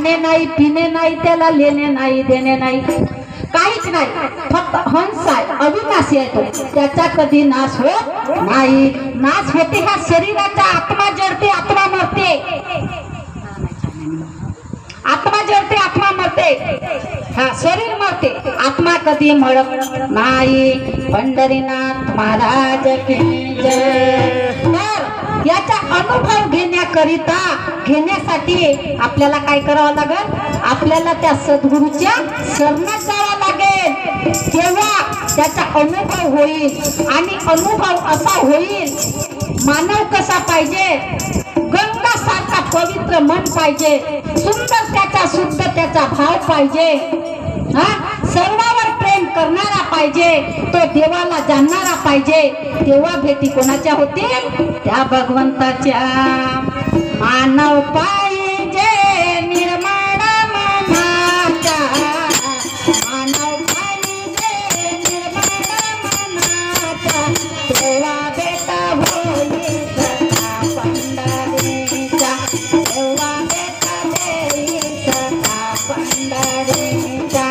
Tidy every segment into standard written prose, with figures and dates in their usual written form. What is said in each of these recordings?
खाणे नाही, पिणे नाही, त्याला लेणे नाही, देणे नाही, काहीच नाही. फक्त हंस आहे, अविनाशी आहे तो, त्याचा कधी नाश होत नाही. नाश होते ह्या शरीराचा, आत्मा जडते, आत्मा मरते, आत्मा जडते, आत्मा मरते, हा शरीर मरते, आत्मा कधी मरत नाही. पंढरीनाथ महाराज की जय. तर याचा अनुभव घेण्यासाठी आपल्याला काय करावं लागेल? आपल्याला त्या सद्गुरूच्या शरणात जावं लागेल. तेव्हा त्याचा अनुभव होईल. आणि अनुभव असा होईल, मानव कसा पाहिजे? गंगा सारखा पवित्र मन पाहिजे, सुंदर त्याचा शुद्ध त्याचा भाव पाहिजे, हा सर्वांवर प्रेम करणारा पाहिजे, तो देवाला जाणणारा पाहिजे. तेव्हा भेटी कोणाच्या होतील? त्या भगवंताच्या. मानव पाहिजे निर्मळ मनाचा, मानव पाहिजे निर्मळ मनाचा, तेव्हा भेटा होईल पंढरीचा, तेव्हा भेटा होईल पंढरीचा.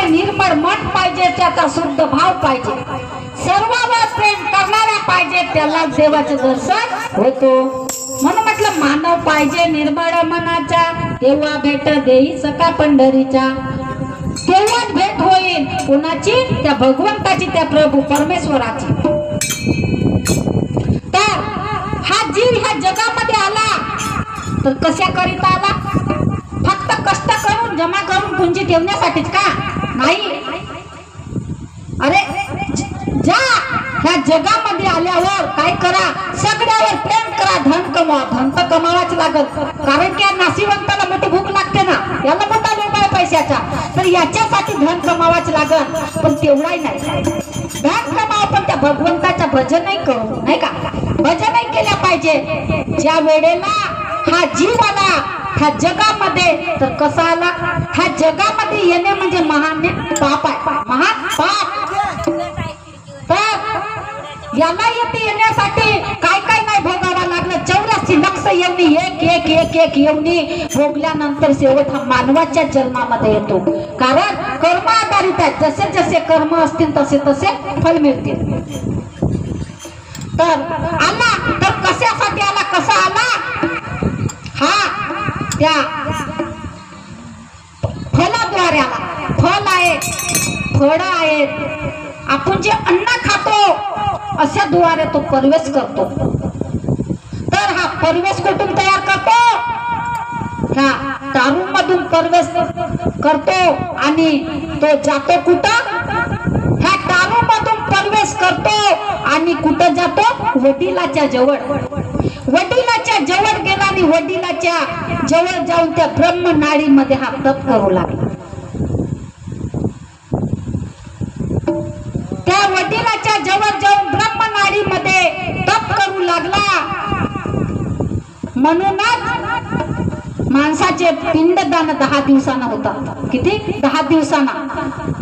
निर्मळ मन पाहिजे, त्याचा शुद्ध भाव पाहिजे, सर्वांवर प्रेम करणारा पाहिजे, त्याला देवाचे दर्शन होतो. म्हणून म्हटलं मानव पाहिजे निर्मळ मनाचा, तेव्हा भेट देई सका पंढरीचा. तेव्हाच भेट होईल कुणाची? त्या भगवंताची, त्या प्रभू परमेश्वराची. तर हा जीव ह्या जगामध्ये आला तर कशा करिता आला? फक्त कष्ट करून जमा करून पुंजी ठेवण्यासाठीच का? नाही. अरे ज्या ह्या जगामध्ये आल्यावर काय करा? सगळ्यावर प्रेम करा, धन कमवा. धन तर कमावाच लागत, कारण की या नाशिवंताला मोठी भूक लागते ना, याला मोठा लोभ आहे पैशाचा, तर याच्यासाठी धन कमावाच लागत. पण तेवढाही नाही, धन कमाव पण त्या भगवंताचं भजनही करू, नाही का? भजनही केल्या पाहिजे. ज्या वेळेला हा जीव आला ह्या जगामध्ये, तर कसा आला? ह्या जगामध्ये येणे म्हणजे महान पाप आहे, महान पाप. तर याला येण्यासाठी काय काय नाही भोगावं लागलं. 84 लक्ष येवणी, एक एक एक एक येवणी भोगल्यानंतर शेवट हा मानवाच्या जन्मामध्ये येतो. कारण कर्म आधारित आहे, जसे जसे कर्म असतील तसे तसे फल मिळतील. तर आला तर कशासाठी आला? कसा आला? त्या फळाद्वारे आला. फळ आहे, फळ आहेत, आपण जे अन्न खातो अशा द्वारे तो प्रवेश करतो. तर हा प्रवेश कुठून तयार करतो? ह्या दारू मधून प्रवेश करतो आणि तो जातो कुठं? ह्या दारू मधून प्रवेश करतो आणि कुठं जातो? वडिलाच्या जवळ. वडिलाच्या जवळ गेला आणि वडिलाच्या जवळ जाऊन त्या ब्रह्मनाळीमध्ये हा तप करू लागला. त्या वडिलाच्या जवळ जाऊन ब्रह्मनाळीमध्ये तप करू लागला. म्हणूनच माणसाचे पिंडदान 10 दिवसांना होतात. किती? 10 दिवसांना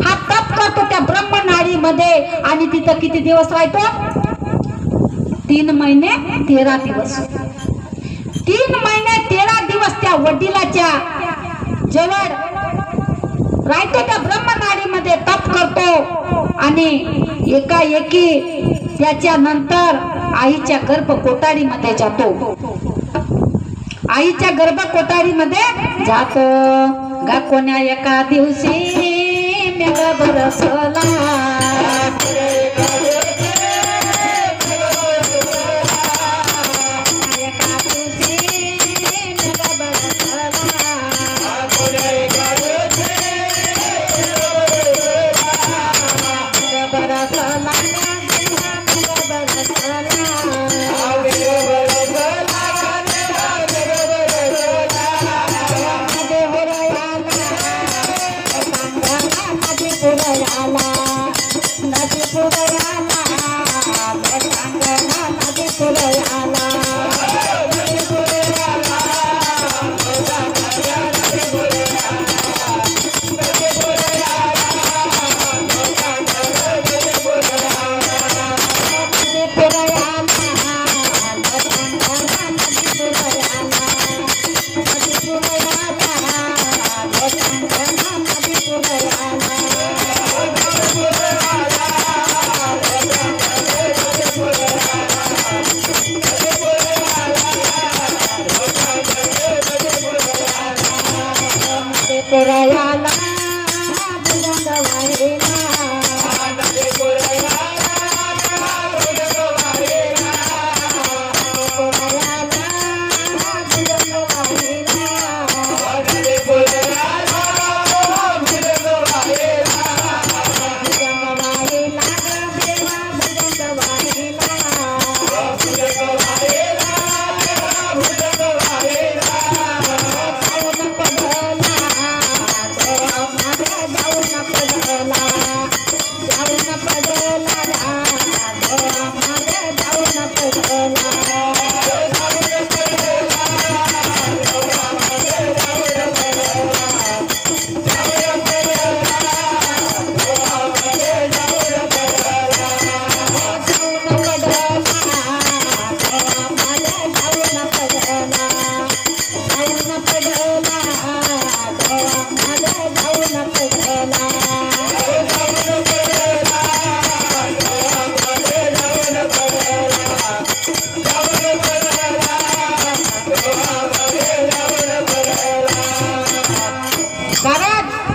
हा तप करतो त्या ब्रह्मनाळीमध्ये. आणि तिथं किती दिवस राहतो? 3 महिने 13 दिवस. 3 महिने 13 दिवस त्या वडिलाच्या जवळ राहतो, त्या ब्रह्मनाळीमध्ये तप करतो. आणि एकाएकी त्याच्या नंतर आईच्या गर्भकोठारीमध्ये जातो. आईच्या गर्भकोठारीमध्ये जातो. गा कोण्या एका दिवशी मेघ बरसला.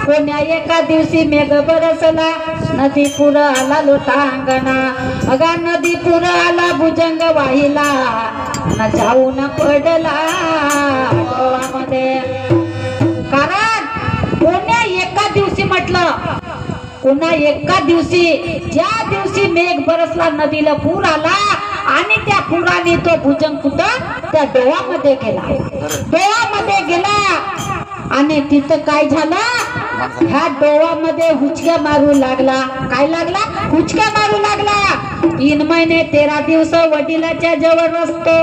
कोण्या एका दिवशी मेघ बरसला. नदी पुर आला लोटांगणा. अगा नदी पुर आला भुजंग वाहिला. न जाऊन पडला डोळामध्ये. कारण कोण्या एका दिवशी म्हटलं, कोणा एका दिवशी, ज्या दिवशी मेघ बरसला, नदीला पूर आला आणि त्या पुराने तो भुजंग कुठं? त्या डोळामध्ये गेला. डोळामध्ये गेला आणि तिथं काय झालं? ह्या डोळामध्ये हुचक्या मारू लागला. काय लागला? हुचक्या मारू लागला. 3 महिने 13 दिवस वडिलाच्या जवळ असतो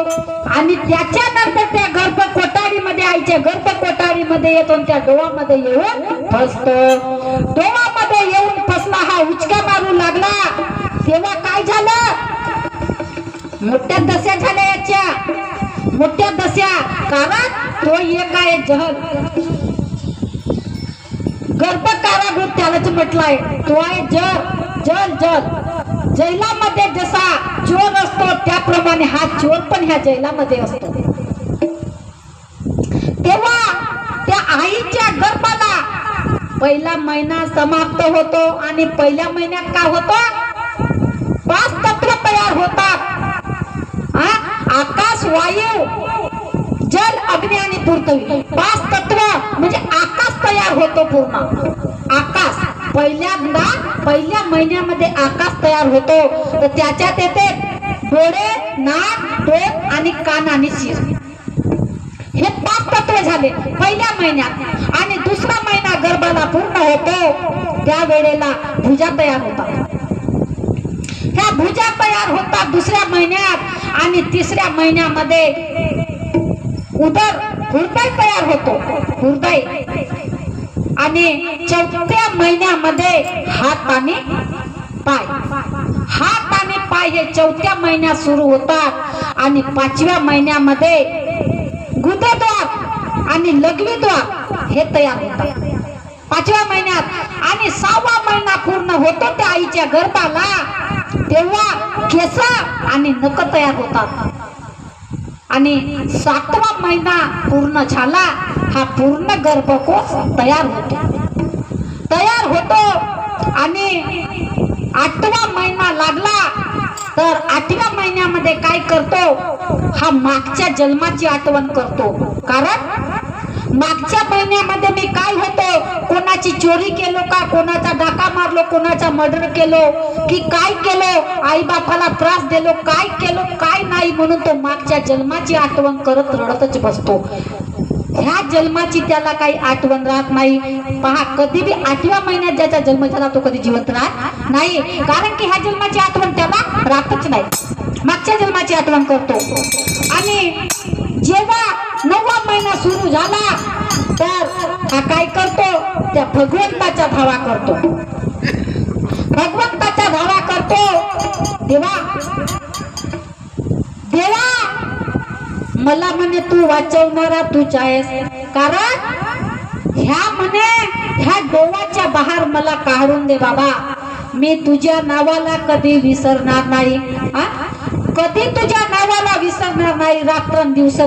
आणि त्याच्यानंतर त्या गर्भकोठारीमध्ये, आईच्या गर्भकोठारीमध्ये येतो, त्या डोळामध्ये येऊन फसतो. डोळामध्ये येऊन फसला, हा हुचक्या मारू लागला. तेव्हा काय झालं? मोठ्या दशा झाल्या याच्या, मोठ्या दशा. कारण तो एक आहे जहल, गर्भ कारागृह त्यालाच म्हटलंय. तो आहे जल. जैलामध्ये जसा चोर असतो त्याप्रमाणे हा चोर पण ह्या जैलामध्ये असतो. तेव्हा पहिला महिना समाप्त होतो आणि पहिल्या महिन्यात काय होतं? 5 तत्व तयार होतात. आकाश, वायू, जल, अग्नी आणि पृथ्वी. 5 तत्व म्हणजे आकाश तयार होतो. पूर्ण आकाश पहिल्या महिन्यामध्ये आकाश तयार होतो. तर त्याच्यात येते डोळे, नाक, डोक आणि कान आणि शिर. हे 5 तत्व झाले पहिल्या महिन्यात. आणि दुसरा महिना गर्भाला पूर्ण होतो त्या वेळेला भुजा तयार होतात. ह्या भुजा तयार होतात दुसऱ्या महिन्यात. आणि तिसऱ्या महिन्यामध्ये हृदय तयार होतो. हृदय. आणि चौथ्या महिन्यामध्ये हात आणि पाय. हात आणि पाय हे चौथ्या महिन्यात सुरू होतात. आणि 5व्या महिन्यामध्ये गुदद्वार आणि लघवीद्वार हे तयार होतात 5व्या महिन्यात. आणि 6वा महिना पूर्ण होतो त्या आईच्या गर्भाला, तेव्हा केस आणि नख तयार होतात. आणि 7वा महिना पूर्ण झाला, हा पूर्ण गर्भकोश तयार होतो. आणि 8वा महिना लागला तर 8व्या महिन्यामध्ये काय करतो? हा मागच्या जन्माची आठवण करतो. कारण मागच्या महिन्यामध्ये मी काय होतो, कोणाची चोरी केलो का, कोणाचा डाका मारलो, कोणाचा मर्डर केलो की काय केलो, आई बापाला त्रास दिलो, काय केलो काय नाही, म्हणून तो मागच्या जन्माची आठवण करत रडतच बसतो. ह्या जन्माची त्याला काही आठवण राहत नाही. पहा, कधी बी 8व्या महिन्यात ज्याचा जन्म झाला तो कधी जिवंत राहत नाही. कारण की ह्या जन्माची आठवण त्याला राहतच नाही, मागच्या जन्माची आठवण करतो. आणि जेव्हा 9वा महिना सुरू झाला तर हा काय करतो? त्या भगवंताचा धावा करतो. भगवंताचा धावा करतो. देवा मला म्हणे तू वाचवणारा तूच आहेस. कारण ह्या डोळ्याच्या बाहेर मला काढून दे बाबा. मी तुझ्या नावाला कधी विसरणार नाही. कधी तुझ्या नावाला विसरणार नाही. रात्रंदिवस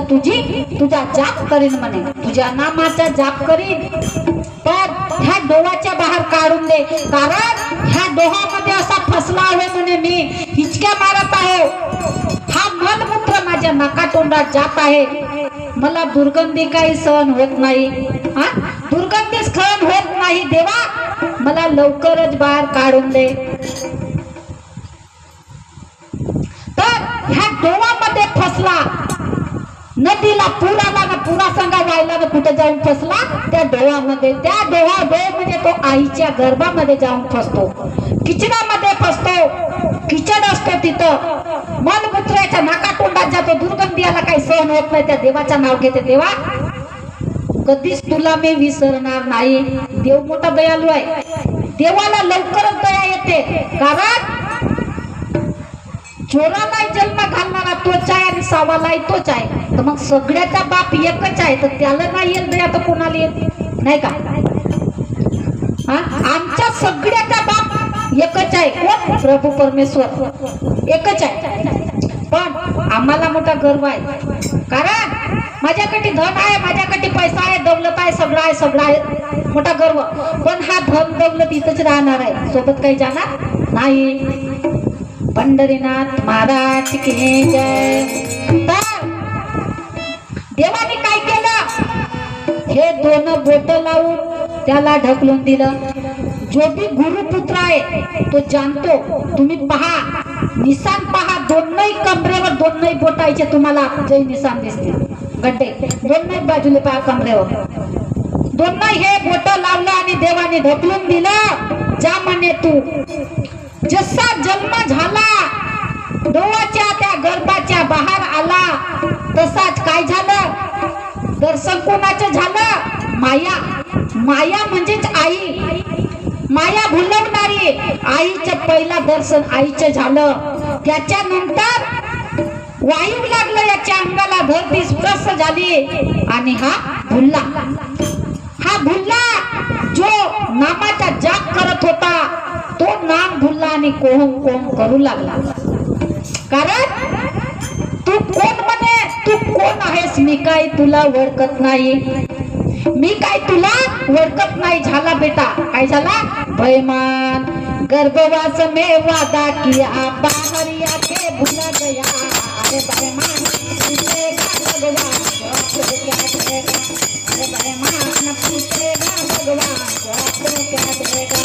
तुझा जाप करीन म्हणे, तुझ्या नामाचा जाप करीन. पण ह्या डोळ्याच्या बाहेर काढून दे. कारण ह्या डोहामध्ये असा फसला आहे म्हणे, मी हिचक्या मारत आहे. हा मलमूत्र माझ्या नाकातोंडात जात आहे. मला दुर्गंधी काही सहन होत नाही. दुर्गंधी सहन होत नाही. देवा मला लवकरच बाहेर काढून दे. तर ह्या डोहामध्ये फसला. नदीला पूर आला ना, पुरा संगा वाहिला ना, कुठे जाऊन फसला? त्या डोहामध्ये. त्या डोहा म्हणजे तो आईच्या गर्भामध्ये जाऊन फसतो. किचडामध्ये फसतो. किचड असतो तिथं. मलमूत्राच्या नाकातोंडात जातो. दुर्गंधी याला काही सहन होत नाही. त्या देवाचं नाव घेते. देवा कधीच तुला मी विसरणार नाही. देव मोठा दयाळू आहे. देवाला लवकरच दया येते. कारण चोरालाही जन्म घालणारा तोच आहे आणि सावालाही तोच आहे. तर मग सगळ्याचा बाप एकच आहे, तर त्याला नाही येत दया तर कोणाला येत नाही का? आमच्या सगळ्याचा बाप एकच आहे. कोण? प्रभू परमेश्वर एकच आहे. पण आम्हाला मोठा गर्व आहे. कारण माझ्याकडे धन आहे, माझ्याकडे पैसा आहे, दौलत आहे, सगळं आहे, मोठा गर्व. पण हा धन दौलत इथंच राहणार आहे, सोबत काही जाणार नाही. पंढरीनाथ महाराज की जय. तर देवाने काय केलं? हे 2 बोट लावून त्याला ढकलून दिलं. जो भी गुरुपुत्र आहे तो जाणतो. तुम्ही पहा, निशान पहा. 2 कमरेवर 2 बोटायचे तुम्हाला जय निशान दिसतील. गड्डे 2 बाजूला पहा कमरेवर. 2 हे बोट लावलं आणि देवाने ढकलून दिलं. जा म्हणे तू. जसा जन्म झाला, डोळ्याच्या त्या गर्भाच्या बाहेर आला, तसाच काय झालं? दर्शन कोणाचं झालं? माया म्हणजेच आई. माया भुलवणारी आईचं पहिला दर्शन आईचं झालं. त्याच्यानंतर वायू लागलं याच्या अंगाला, धरती स्पर्श झाली आणि हा भुलला. जो नामाचा जाप करत होता तो नाम भुलला आणि कोहम करू लागला. कारण तू कोण म्हणे? तू कोण आहेस? मी काही तुला ओळखत नाही. मी काय तुला ओळखत नाही झाला बेटा. काय झाला? बैमान गर्भवास में वादा किया बाहर आके भूला गया. अरे बैमान पूछेगा भगवान तो क्या देगा. अरे बैमान पूछेगा भगवान तो क्या देगा.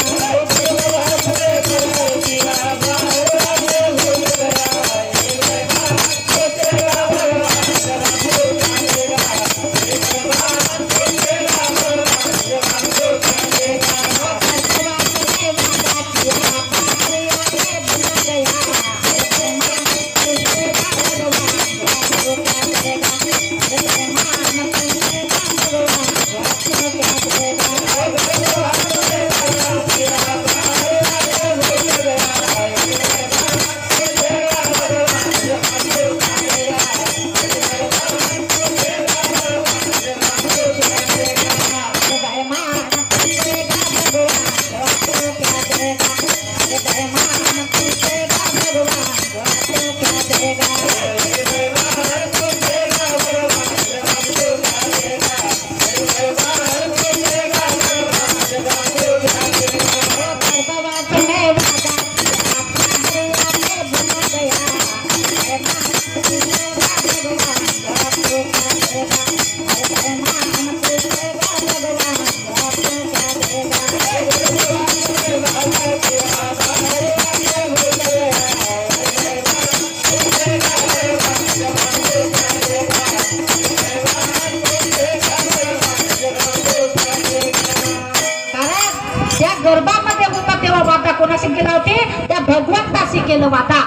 गर्भामध्ये होता तेव्हा वादा कोणाशी केला होते? त्या भगवंताशी केलं वादा.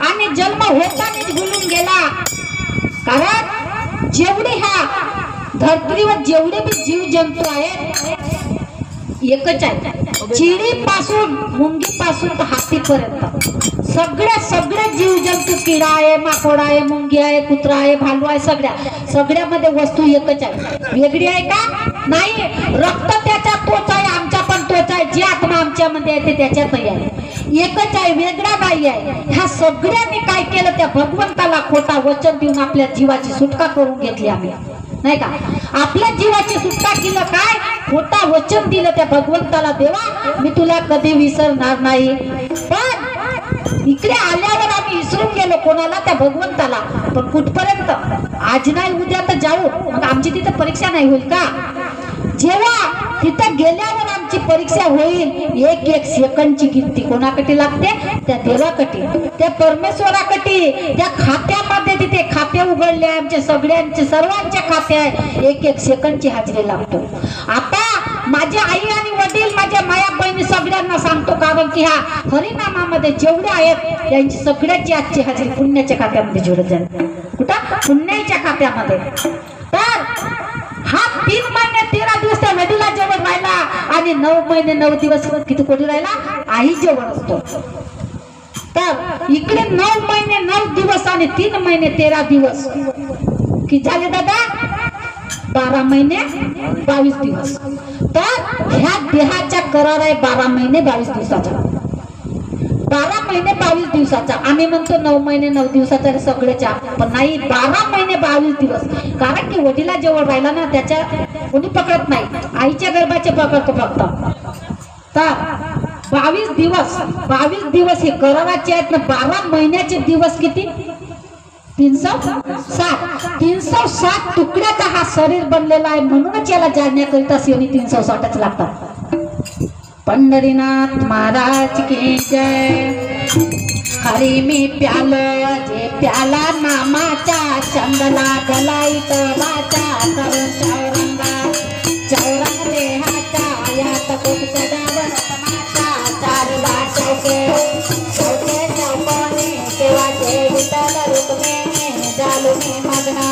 आणि जन्म होताच भुलून गेला. कारण जेवढे ह्या धरतीवर जेवढे बी जीव जंतू आहेत एकच आहे. चिडी पासून मुंगी पासून तर हातीपर्यंत सगळे जीव जंतू, किडा आहे, माकोडा आहे, मुंगी आहे, कुत्रा आहे, भालू आहे, सगळ्यामध्ये वस्तू एकच आहे. वेगळी आहे का? नाही. रक्त त्याच्या तोच आहे, आमच्या पण तोच आहे. जी आत्मा आमच्यामध्ये आहे ते त्याच्यातही आहे. एकच आहे, वेगळा नाही आहे. ह्या सगळ्यांनी काय केलं? त्या भगवंताला खोटा वचन देऊन आपल्या जीवाची सुटका करून घेतली आम्ही, नाही का? आपल्या जीवाची सुटका केलं काय? खोटा वचन दिलं त्या भगवंताला, देवा मी तुला कधी विसरणार नाही. पण इकडे आल्यावर आम्ही विसरून गेलो कोणाला? त्या भगवंताला. पण कुठपर्यंत? आज नाही उद्या तर जाऊ. मग आमची तिथे परीक्षा नाही होईल का? जेव्हा तिथं गेल्यावर आमची परीक्षा होईल. एक एक सेकंडची गिनती कोणाकडे लागते? त्या देवाकडे, त्या परमेश्वराकडे. त्या खात्यामध्ये तिथे खाते उघडले आमचे सगळ्यांचे, सर्वांचे खाते आहे. एक एक सेकंडची हाजरी लागतो. आता माझे आई आणि वडील, माझ्या माया बहिणी सगळ्यांना सांगतो, कारण की ह्या हरिनामामध्ये जेवढे आहेत त्यांची सगळ्याची आजची हाजरी पुण्याच्या खात्यामध्ये जोडत जाईल. कुठं? पुण्याच्या खात्यामध्ये. तर हा 3 महिने 13 दिवस त्या वडिला जवळ राहिला आणि 9 महिने 9 दिवस किती कोणी राहिला? आई जवळ असतो. तर इकडे 9 महिने 9 दिवस आणि 3 महिने 13 दिवस किती झाले दादा? 12 महिने 22 दिवस. तर ह्या देहाचा करार आहे 12 महिने 22 दिवसाचा. 12 महिने 22 दिवसाचा. आम्ही म्हणतो 9 महिने 9 दिवसाचा सगळ्याच्या, पण नाही, 12 महिने 22 दिवस. कारण की वडिला जवळ राहिला ना, त्याच्या कोणी पकडत नाही, आईच्या गर्भाचे पकडतो फक्त. तर 22 दिवस हे कराराचे आहेत ना. 12 महिन्याचे दिवस किती? 360. 360 तुकड्याचा हा शरीर बनलेला आहे. म्हणूनच याला जाणण्याकरिता शिवनी 360च लागतात. पंढरीनाथ महाराज की जय. हरी मी प्यालो जे प्याला नामाचा, चंदला गलाईत वाचा करून चौरंग देहाचा. यात खूप सदावर समाचा चालला चौके चौकोनी केव्हाचे विठ्ठल रुक्मिणी झालो मी मग्ना.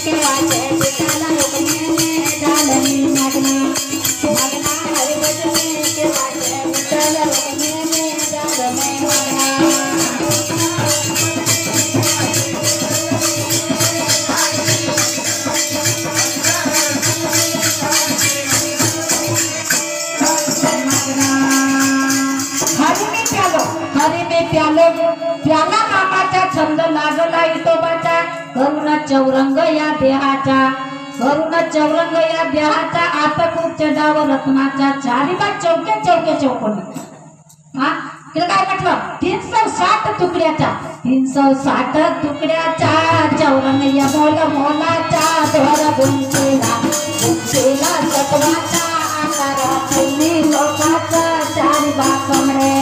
केव्हाचे विठ्ठल रुक्मिणी प्याले प्याला नामाचा छंद लागला इतोबाचा करुण चौरंग या देहाचा करुण चौरंग या देहाचा आता खूप चढाव रत्नाचा चारी बाग चौके चौके चौकोनी हा काय म्हटलं 360 तुकड्याचा 360 तुकड्याचा चौरंग या मोलाचा धोर गुंचेला गुंचेला सत्वाचा आकार तुम्ही लोकाचा चारी बाग कमळे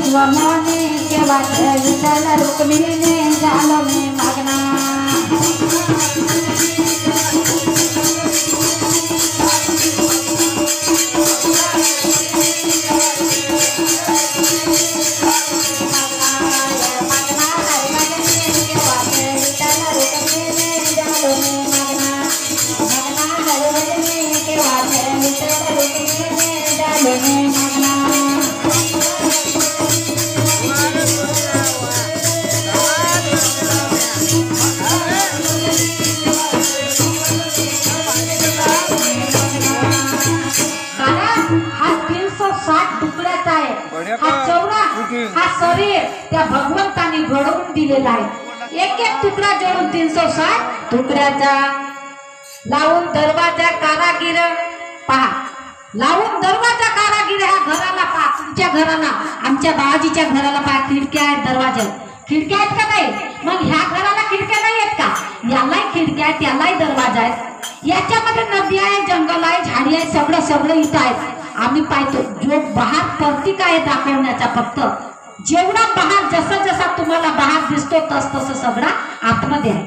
मने केव्हा विठ्ठल रुक्मिणीने झालं मी मागणा हा शरीर त्या भगवंताने घडवून दिलेला आहे एक एक तुकडा जोडून 360 तुकड्याचा लावून दरवाजा कारागीर पहा लावून दरवाजा कारागीर ह्या घराला पहा तुमच्या घराला आमच्या बाबाजीच्या घराला पहा खिडक्या आहेत दरवाजा खिडक्या आहेत का नाही मग ह्या घराला खिडक्या नाही आहेत का यालाही खिडक्या आहेत यालाही दरवाजा आहेत याच्यामध्ये नदी आहे जंगल आहे झाडी आहे सगळं इथं आहे आम्ही पाहतो जो बहार प्रतीक आहे दाखवण्याचा फक्त जेवढा बहार जसा तुम्हाला बहार दिसतो तस सगळा आतमध्ये आहे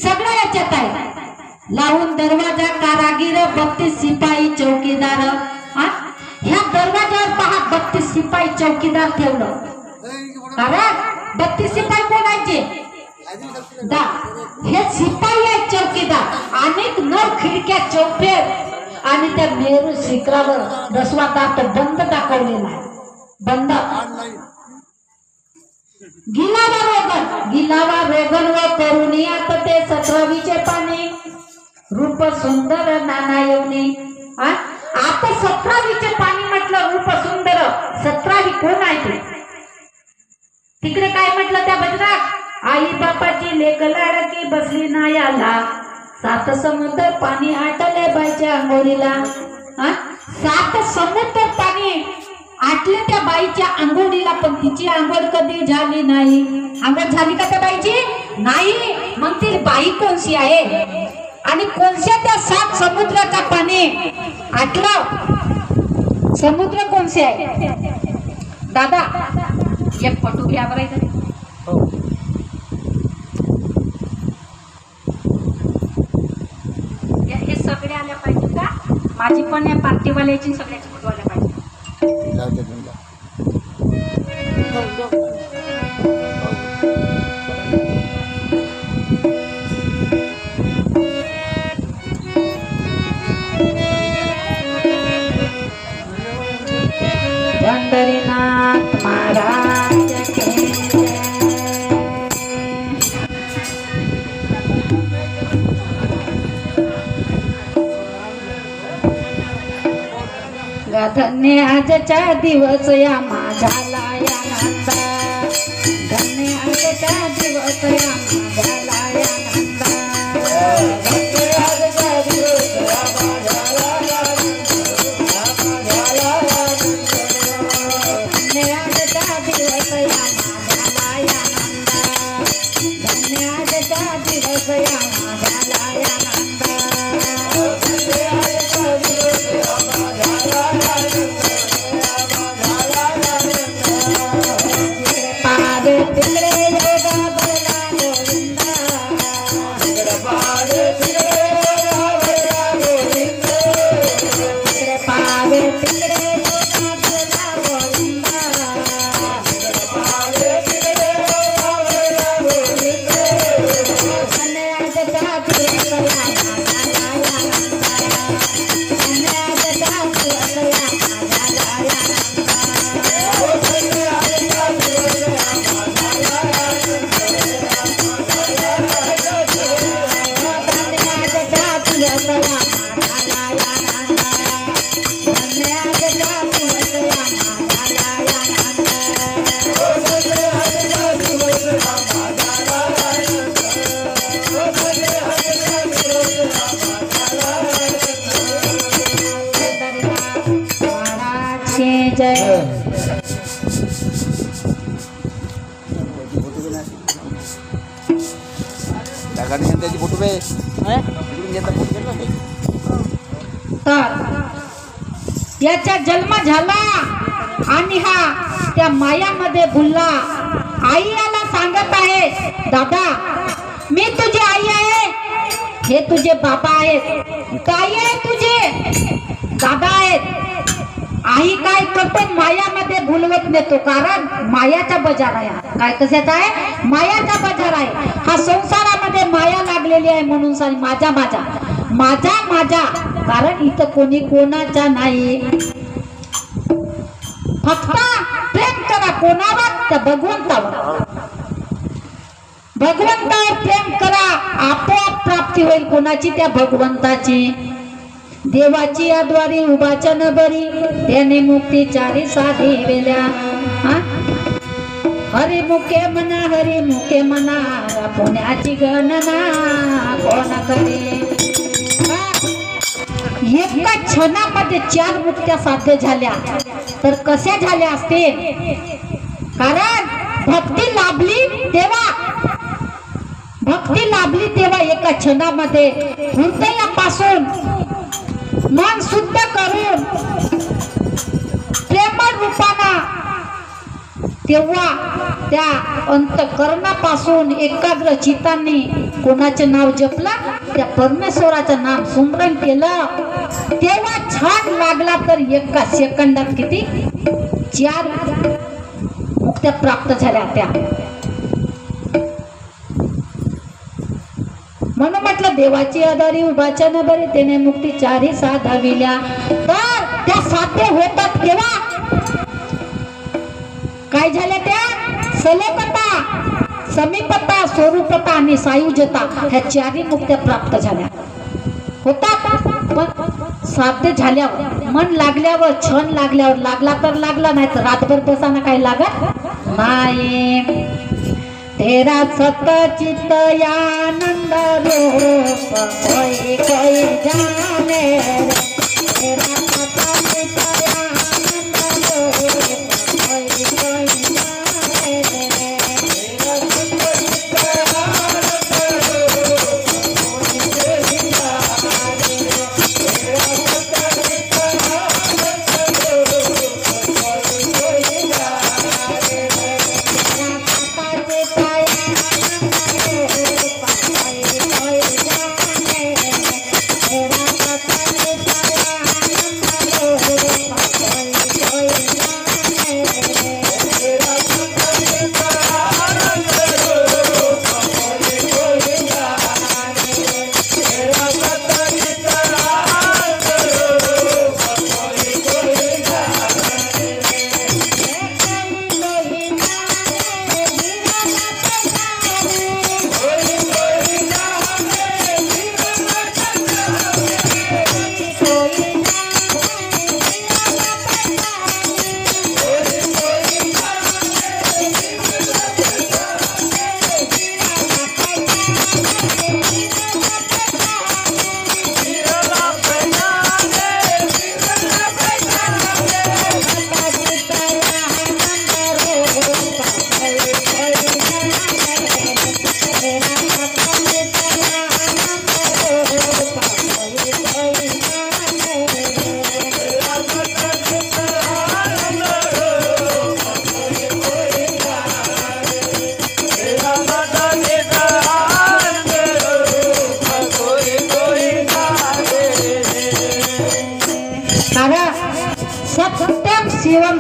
सगळं याच्यात आहे लावून दरवाजा कारागीर 32 शिपाई चौकीदार ह्या दरवाजावर पहा 32 शिपाई चौकीदार ठेवलं कारण 32 शिपाई कोण आहे हे शिपाई आहेत चौकीदार अनेक 9 खिडक्या चौफेर आणि त्या मेरू शिखरावर 10वा दात बंद दाखवलेला आहे बंद गिलावा रोगन व करुणियात ते 17वीचे पाणी रूप सुंदर नाना येऊनी आता 17वीचे पाणी म्हटलं रूप सुंदर 17वी कोण आहे ते तिकडे काय म्हटलं त्या भजनात आई बापाची लेक लाडकी बसली नाही आला 7 समुद्र पाणी आटले बाईच्या अंघोळीला 7 समुद्र पाणी आटले त्या बाईच्या अंघोळीला पण तिची आंघोळ कधी झाली नाही आंघोळ झाली का त्या बाईची नाही मग ती बाई कोणशी आहे आणि कोणत्या त्या 7 समुद्राचा पाणी आटलं समुद्र कोणसे आहे दादा एक फोटो घ्या बरं हे सगळे आल्या पाहिजे का माझी पण या पार्टीवाल्याची सगळ्याची फोटो आल्या पाहिजे पंढरीनाथ महाराज धन्य आजचा दिवस या माझ्याला या नंदा धन्य आजचा दिवस या माझ्याला या नंदा धन्य आजचा दिवस या माझ्याला या धन्य आजचा दिवस या माझ्याला या नंदा धन्य आजचा दिवस या माझ्याला या नंदा जय। तर याचा जन्म झाला आणि हा त्या मायामध्ये भुलला। आई याला सांगत आहे, दादा मी तुझी आई आहे, हे तुझे बाबा आहेत, काय आहे तुझे दादा आहेत। आई काय करतो, मायामध्ये भुलवत नेतो, कारण मायाचा बाजार आहे। काय कशाचा आहे, मायाचा बाजार आहे। हा संसारामध्ये माया लागलेली आहे, म्हणून सांग माझा माझा माझा माझा, कारण इथं कोणी कोणाचा नाही। फक्त प्रेम करा कोणावर, तर भगवंतावर, भगवंतावर प्रेम करा, आपोआप प्राप्ती होईल कोणाची, त्या भगवंताची। देवाची आद्वारी उभाच्या न बरी, त्याने मुक्ती चारी साधी वेल्या। हरी मुके मना, हरी मुके मना, पुण्याची गणना कोण करे। एका क्षणामध्ये 4 मुक्त्या साध्य झाल्या, तर कशा झाल्या असतील, कारण भक्ती लाभली तेव्हा, भक्ती लाभली तेव्हा एका क्षणामध्ये हृदयापासून मन शुद्ध करून प्रेमळ रूपाना, तेव्हा त्या अंतःकरणापासून एकाग्र चित्ताने कोणाचे नाव जपलं, त्या परमेश्वराचं नाम स्मरण केलं, तेव्हा छान लागला। तर एका सेकंदात किती 4 मुक्त्या प्राप्त झाल्या त्या। म्हणून म्हटलं देवाची आधारी उभाच्या न बरी, त्याने मुक्ती चारी साधविल्या। तर त्या साध्य होतात केव्हा, काय झाल्या त्या, सलोकता, समीपता, स्वरूपता आणि सायुज्यता, ह्या 4 मुक्त्या प्राप्त झाल्या होतात। पण साध्य झाल्यावर, मन लागल्यावर, क्षण लागल्यावर, लागला तर लागला, नाही तर रातभर बसाना काही लागत नाही। तेरा सत चित आनंद रूप कोई कोई जाने, तेरा सत चित आनंद रूप कोई कोई जाने, तेरा सत चित आनंद रूप कोई कोई जाने, तेरा सत चित आनंद रूप कोई कोई जाने। सत्यम शिवम